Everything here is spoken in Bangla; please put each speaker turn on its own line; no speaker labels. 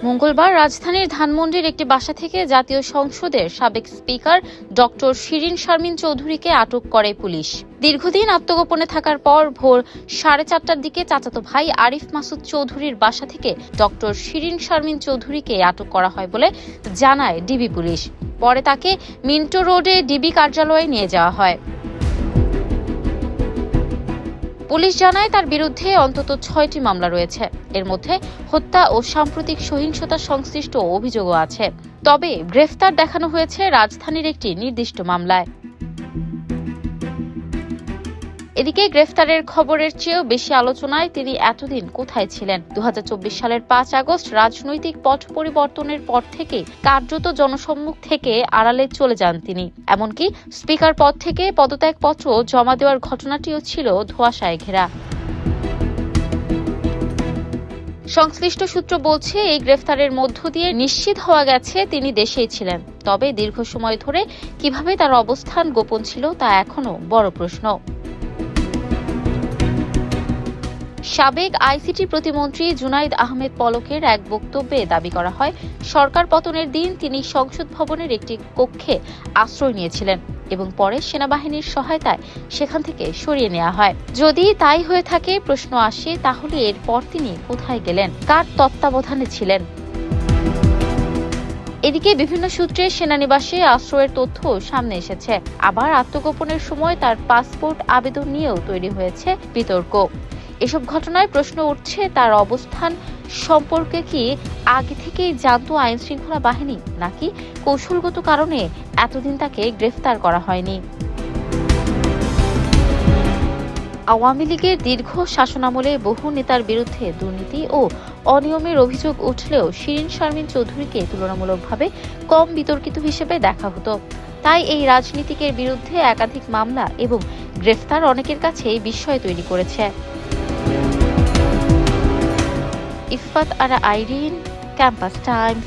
মঙ্গলবার রাজধানীর ধানমন্ডির একটি বাসা থেকে জাতীয় সংসদের সাবেক স্পিকার ডক্টর শিরিন শারমিন চৌধুরীকে আটক করে পুলিশ। দীর্ঘদিন আত্মগোপনে থাকার পর ভোর 4:30টার দিকে চাচাতো ভাই আরিফ মাসুদ চৌধুরীর বাসা থেকে ডক্টর শিরিন শারমিন চৌধুরীকে আটক করা হয় বলে জানায় ডিবি পুলিশ। পরে তাকে মিন্টো রোডে ডিবি কার্যালয়ে নিয়ে যাওয়া হয়। পুলিশ জানায় তার বিরুদ্ধে অন্তত 6টি মামলা রয়েছে। এর মধ্যে হত্যা ও সাম্প্রতিক সহিংসতা সংশ্লিষ্ট অভিযোগও আছে। তবে গ্রেফতার দেখানো হয়েছে রাজধানীর একটি নির্দিষ্ট মামলায়। এদিকে গ্রেফতারের খবরের চেয়েও বেশি আলোচনায় তিনি এতদিন কোথায় ছিলেন। 2024 সালের 5 আগস্ট রাজনৈতিক পট পরিবর্তনের পর থেকে কার্যত জনসম্মুখ থেকে আড়ালে চলে যান তিনি। এমনকি স্পিকার পদ থেকে পদত্যাগপত্র জমা দেওয়ার ঘটনাটিও ছিল ধোঁয়াশায় ঘেরা। সংশ্লিষ্ট সূত্র বলছে, এই গ্রেফতারের মধ্য দিয়ে নিশ্চিত হওয়া গেছে তিনি দেশেই ছিলেন। তবে দীর্ঘ সময় ধরে কিভাবে তার অবস্থান গোপন ছিল তা এখনো বড় প্রশ্ন। সাবেক আইসিটি প্রতিমন্ত্রী জুনাইদ আহমেদ পলকের এক বক্তব্যে দাবি করা হয়, সরকার পতনের দিন তিনি সংসদ ভবনের একটি কক্ষে আশ্রয় নিয়েছিলেন এবং পরে সেনাবাহিনীর সহায়তায় সেখান থেকে সরিয়ে নেওয়া হয়। যদি তাই হয়ে থাকে, প্রশ্ন আসে তাহলে এরপর তিনি কোথায় গেলেন, কার তত্ত্বাবধানে ছিলেন? এদিকে বিভিন্ন সূত্রে সেনানিবাসে আশ্রয়ের তথ্য সামনে এসেছে। আবার আত্মগোপনের সময় তার পাসপোর্ট আবেদন নিয়েও তৈরি হয়েছে বিতর্ক। এসব ঘটনায় প্রশ্ন উঠছে, তার অবস্থান সম্পর্কে কি আগে থেকেই জানত আইন শৃঙ্খলা বাহিনী, নাকি কৌশলগত কারণে এতদিন তাকে গ্রেফতার করা হয়নি? আওয়ামী লীগের দীর্ঘ শাসনামলে বহু নেতার বিরুদ্ধে দুর্নীতি ও অনিয়মের অভিযোগ উঠলেও শিরিন শারমিন চৌধুরীকে তুলনামূলকভাবে কম বিতর্কিত হিসেবে দেখা হতো। তাই এই রাজনীতিকের বিরুদ্ধে একাধিক মামলা এবং গ্রেফতার অনেকের কাছে বিস্ময় তৈরি করেছে। ইফাত আরা আইরিন, ক্যাম্পাস টাইমস।